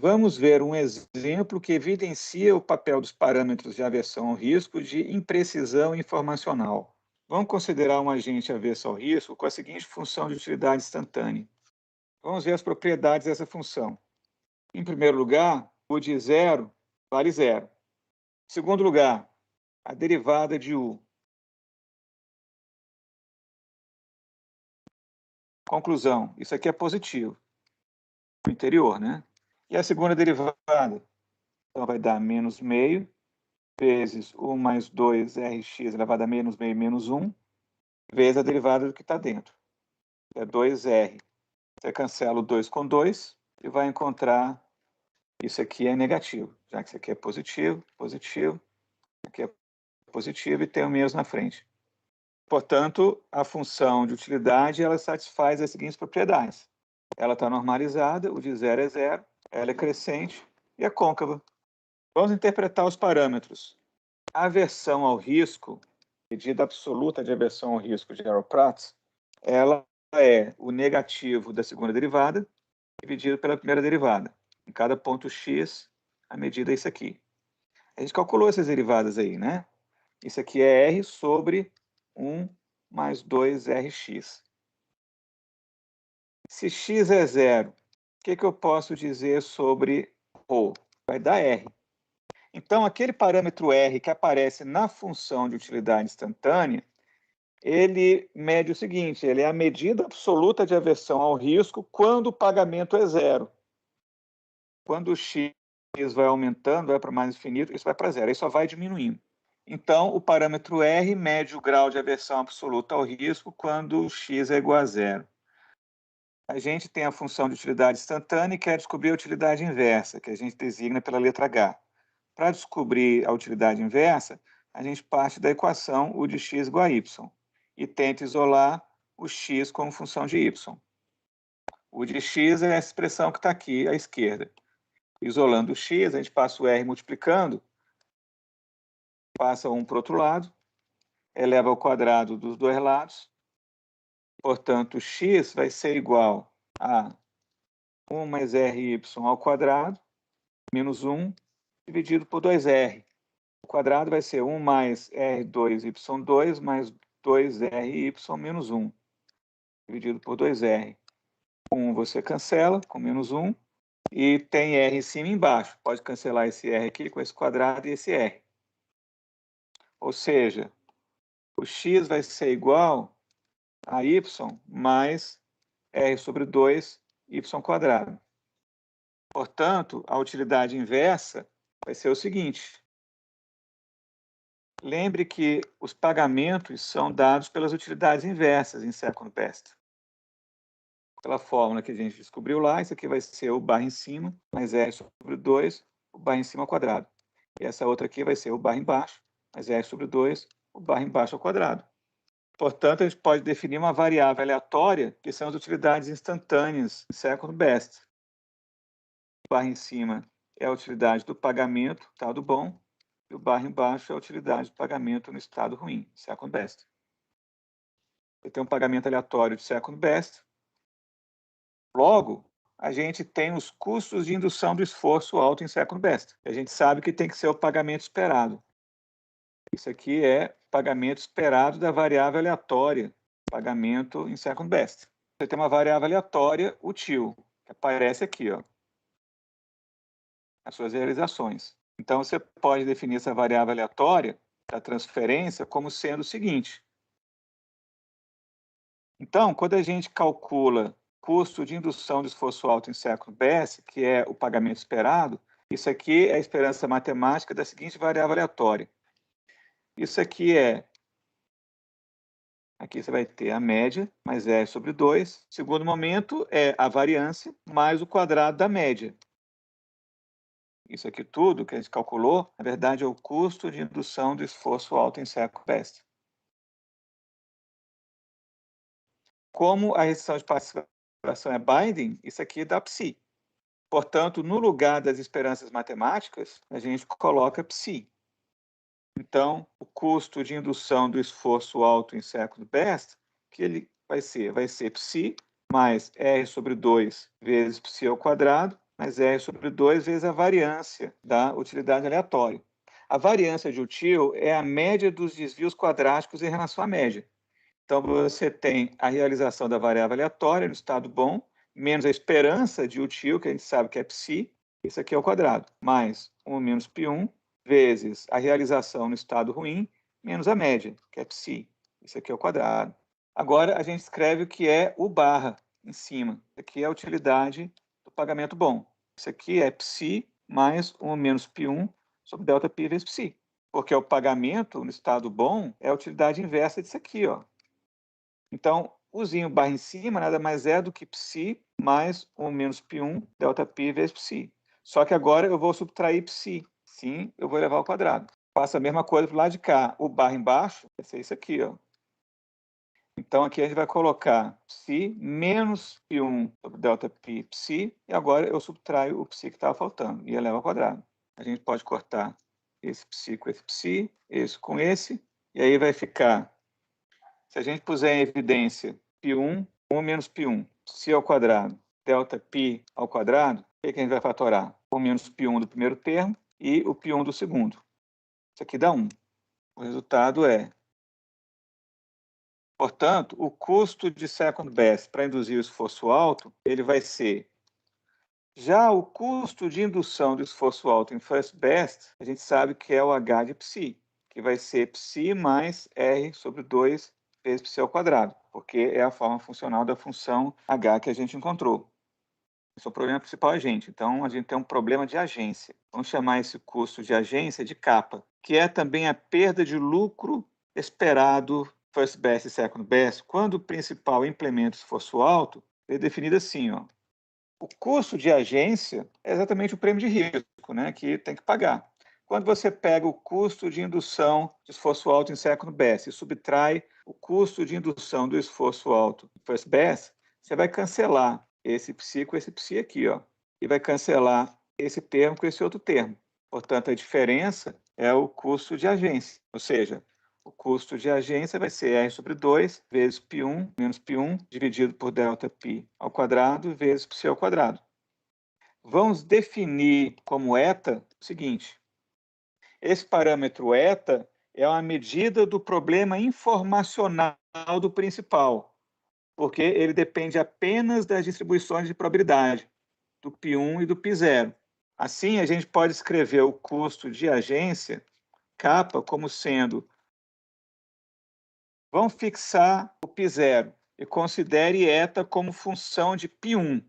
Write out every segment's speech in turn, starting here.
Vamos ver um exemplo que evidencia o papel dos parâmetros de aversão ao risco de imprecisão informacional. Vamos considerar um agente avesso ao risco com a seguinte função de utilidade instantânea. Vamos ver as propriedades dessa função. Em primeiro lugar, o de zero vale zero. Em segundo lugar, a derivada de U. Conclusão, isso aqui é positivo. No interior, né? E a segunda derivada? Então, vai dar menos meio vezes 1 mais 2rx elevado a menos meio menos 1, vezes a derivada do que está dentro. É 2r. Você cancela o 2 com 2 e vai encontrar isso aqui é negativo, já que isso aqui é positivo, positivo, aqui é positivo e tem o menos na frente. Portanto, a função de utilidade ela satisfaz as seguintes propriedades. Ela está normalizada, o de zero é zero, ela é crescente e é côncava. Vamos interpretar os parâmetros. A aversão ao risco, medida absoluta de aversão ao risco de Arrow-Prats, ela é o negativo da segunda derivada dividido pela primeira derivada. Em cada ponto x, a medida é isso aqui. A gente calculou essas derivadas aí, né? Isso aqui é r sobre 1 mais 2rx. Se x é zero, o que eu posso dizer sobre ρ? Vai dar r. Então, aquele parâmetro r que aparece na função de utilidade instantânea, ele mede o seguinte, ele é a medida absoluta de aversão ao risco quando o pagamento é zero. Quando o x vai aumentando, vai para mais infinito, isso vai para zero, aí só vai diminuindo. Então, o parâmetro r mede o grau de aversão absoluta ao risco quando o x é igual a zero. A gente tem a função de utilidade instantânea e quer descobrir a utilidade inversa, que a gente designa pela letra H. Para descobrir a utilidade inversa, a gente parte da equação U de x igual a y e tenta isolar o x como função de y. U de x é essa expressão que está aqui à esquerda. Isolando o x, a gente passa o r multiplicando, passa 1 para o outro lado, eleva ao quadrado dos dois lados. Portanto, x vai ser igual a 1 mais ry ao quadrado, menos 1, dividido por 2r. O quadrado vai ser 1 mais r2y2 mais 2ry menos 1, dividido por 2r. 1 você cancela com menos 1, e tem r em cima e embaixo. Pode cancelar esse r aqui com esse quadrado e esse r. Ou seja, o x vai ser igual a y mais r sobre 2, y quadrado. Portanto, a utilidade inversa vai ser o seguinte. Lembre que os pagamentos são dados pelas utilidades inversas em second best. Pela fórmula que a gente descobriu lá, isso aqui vai ser o barra em cima, mais r sobre 2, o barra em cima ao quadrado. E essa outra aqui vai ser o barra embaixo, mais r sobre 2, o barra embaixo ao quadrado. Portanto, a gente pode definir uma variável aleatória, que são as utilidades instantâneas em second best. O barra em cima é a utilidade do pagamento, estado bom, e o barra embaixo é a utilidade do pagamento no estado ruim, second best. Eu tenho um pagamento aleatório de second best. Logo, a gente tem os custos de indução do esforço alto em second best. A gente sabe que tem que ser o pagamento esperado. Isso aqui é pagamento esperado da variável aleatória, pagamento em second best. Você tem uma variável aleatória útil, que aparece aqui, ó, as suas realizações. Então, você pode definir essa variável aleatória da transferência como sendo o seguinte. Então, quando a gente calcula custo de indução de esforço alto em second best, que é o pagamento esperado, isso aqui é a esperança matemática da seguinte variável aleatória. Isso aqui é... Aqui você vai ter a média, mais r sobre 2. Segundo momento é a variância, mais o quadrado da média. Isso aqui tudo que a gente calculou, na verdade, é o custo de indução do esforço alto em second best. Como a restrição de participação é binding, isso aqui dá psi. Portanto, no lugar das esperanças matemáticas, a gente coloca psi. Então, o custo de indução do esforço alto em second best, que ele vai ser psi mais r sobre 2 vezes psi ao quadrado, mais R sobre 2 vezes a variância da utilidade aleatória. A variância de util é a média dos desvios quadráticos em relação à média. Então, você tem a realização da variável aleatória no estado bom, menos a esperança de util, que a gente sabe que é psi, isso aqui é o quadrado, mais 1 menos π1, vezes a realização no estado ruim, menos a média, que é psi, isso aqui é o quadrado. Agora, a gente escreve o que é o barra em cima. Isso aqui é a utilidade do pagamento bom. Isso aqui é psi mais 1 menos π1 sobre delta π vezes psi. Porque o pagamento no estado bom é a utilidade inversa disso aqui, ó. Então, usinho barra em cima nada mais é do que psi mais 1 menos π1 delta π vezes psi. Só que agora eu vou subtrair psi. Sim, eu vou elevar ao quadrado. Faço a mesma coisa para o lado de cá. O barra embaixo vai ser isso aqui, ó. Então, aqui a gente vai colocar psi menos π1 sobre delta π psi, e agora eu subtraio o psi que estava faltando, e elevo ao quadrado. A gente pode cortar esse psi com esse com esse, e aí vai ficar, se a gente puser em evidência π1, 1 menos π1, psi ao quadrado, delta π ao quadrado, o que a gente vai fatorar? 1 menos π1 do primeiro termo e o π1 do segundo. Isso aqui dá 1. O resultado é, portanto, o custo de second best para induzir o esforço alto, ele vai ser... Já o custo de indução do esforço alto em first best, a gente sabe que é o H de psi, que vai ser psi mais R sobre 2 vezes psi ao quadrado, porque é a forma funcional da função H que a gente encontrou. Esse é o problema principal, gente. Então, a gente tem um problema de agência. Vamos chamar esse custo de agência de kappa, que é também a perda de lucro esperado first best e second best, quando o principal implementa esforço alto, é definido assim, ó. O custo de agência é exatamente o prêmio de risco, né, que tem que pagar. Quando você pega o custo de indução de esforço alto em second best e subtrai o custo de indução do esforço alto em first best, você vai cancelar esse psi com esse psi aqui, ó, e vai cancelar esse termo com esse outro termo. Portanto, a diferença é o custo de agência, ou seja, o custo de agência vai ser R sobre 2 vezes π1 menos π1 dividido por delta π ao quadrado vezes psi ao quadrado. Vamos definir como eta o seguinte. Esse parâmetro eta é uma medida do problema informacional do principal, porque ele depende apenas das distribuições de probabilidade, do π1 e do π0. Assim, a gente pode escrever o custo de agência, kappa, como sendo... Vamos fixar o π0 e considere eta como função de π1.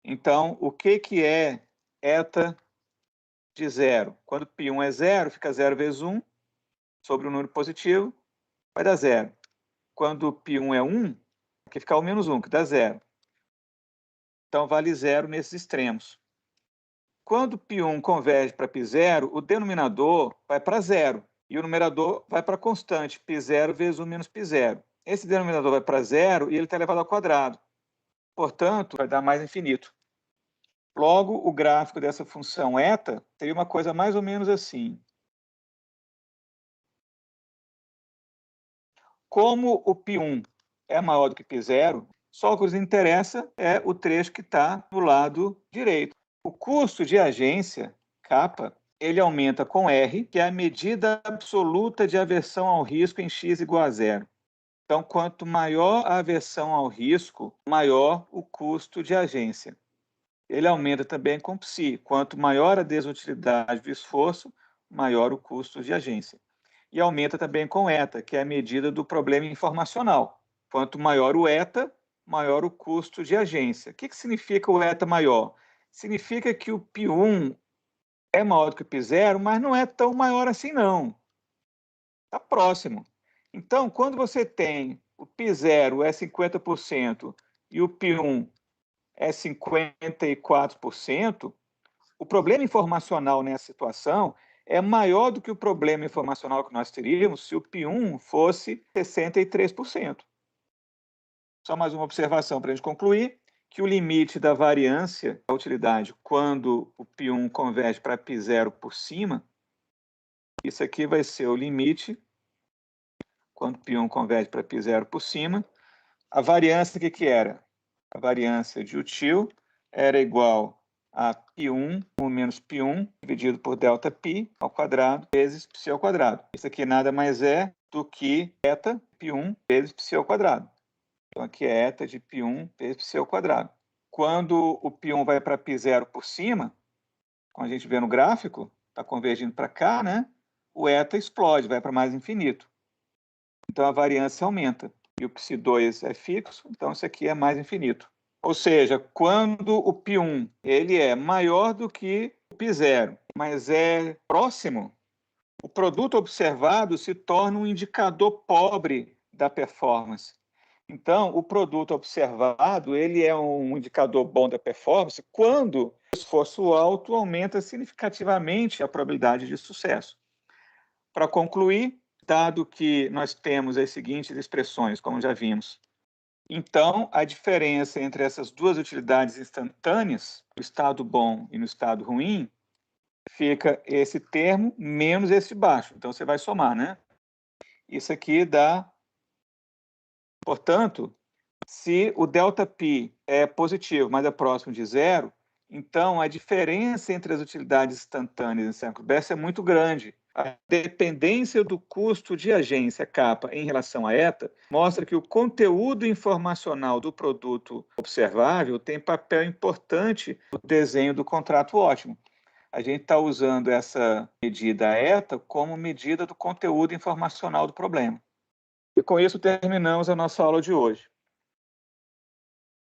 Então, o que é eta de 0? Quando π1 é 0, fica 0 vezes 1 sobre o número positivo, vai dar 0. Quando π1 é 1, aqui fica o menos 1, que dá 0. Então, vale 0 nesses extremos. Quando π1 converge para π0, o denominador vai para 0 e o numerador vai para a constante, π0 vezes 1 menos π0. Esse denominador vai para 0 e ele está elevado ao quadrado. Portanto, vai dar mais infinito. Logo, o gráfico dessa função eta teria uma coisa mais ou menos assim. Como o π1 é maior do que π0, só o que nos interessa é o trecho que está no lado direito. O custo de agência, kappa, ele aumenta com R, que é a medida absoluta de aversão ao risco em x igual a 0. Então, quanto maior a aversão ao risco, maior o custo de agência. Ele aumenta também com psi. Quanto maior a desutilidade do esforço, maior o custo de agência. E aumenta também com eta, que é a medida do problema informacional. Quanto maior o eta, maior o custo de agência. O que significa o eta maior? Significa que o π1 é maior do que o π0, mas não é tão maior assim, não. Está próximo. Então, quando você tem o π0 é 50% e o π1 é 54%, o problema informacional nessa situação é maior do que o problema informacional que nós teríamos se o π1 fosse 63%. Só mais uma observação para a gente concluir, que o limite da variância da utilidade quando o π1 converge para π0 por cima, isso aqui vai ser o limite quando π1 converge para π0 por cima. A variância, o que era? A variância de util era igual a π1 menos π1 dividido por ΔΠ ao quadrado vezes π ao quadrado. Isso aqui nada mais é do que eta π1 vezes π ao quadrado. Então, aqui é eta de π1 vezes π ao quadrado. Quando o π1 vai para π0 por cima, como a gente vê no gráfico, está convergindo para cá, né? O eta explode, vai para mais infinito. Então, a variância aumenta. E o π2 é fixo, então isso aqui é mais infinito. Ou seja, quando o π1 ele é maior do que o π0, mas é próximo, o produto observado se torna um indicador pobre da performance. Então, o produto observado ele é um indicador bom da performance quando o esforço alto aumenta significativamente a probabilidade de sucesso. Para concluir, dado que nós temos as seguintes expressões, como já vimos, então, a diferença entre essas duas utilidades instantâneas, no estado bom e no estado ruim, fica esse termo menos esse baixo. Então, você vai somar, né? Isso aqui dá... Portanto, se o ΔΠ é positivo, mas é próximo de zero, então a diferença entre as utilidades instantâneas em século Bessa é muito grande. A dependência do custo de agência kappa em relação a eta mostra que o conteúdo informacional do produto observável tem papel importante no desenho do contrato ótimo. A gente está usando essa medida eta como medida do conteúdo informacional do problema. E com isso terminamos a nossa aula de hoje.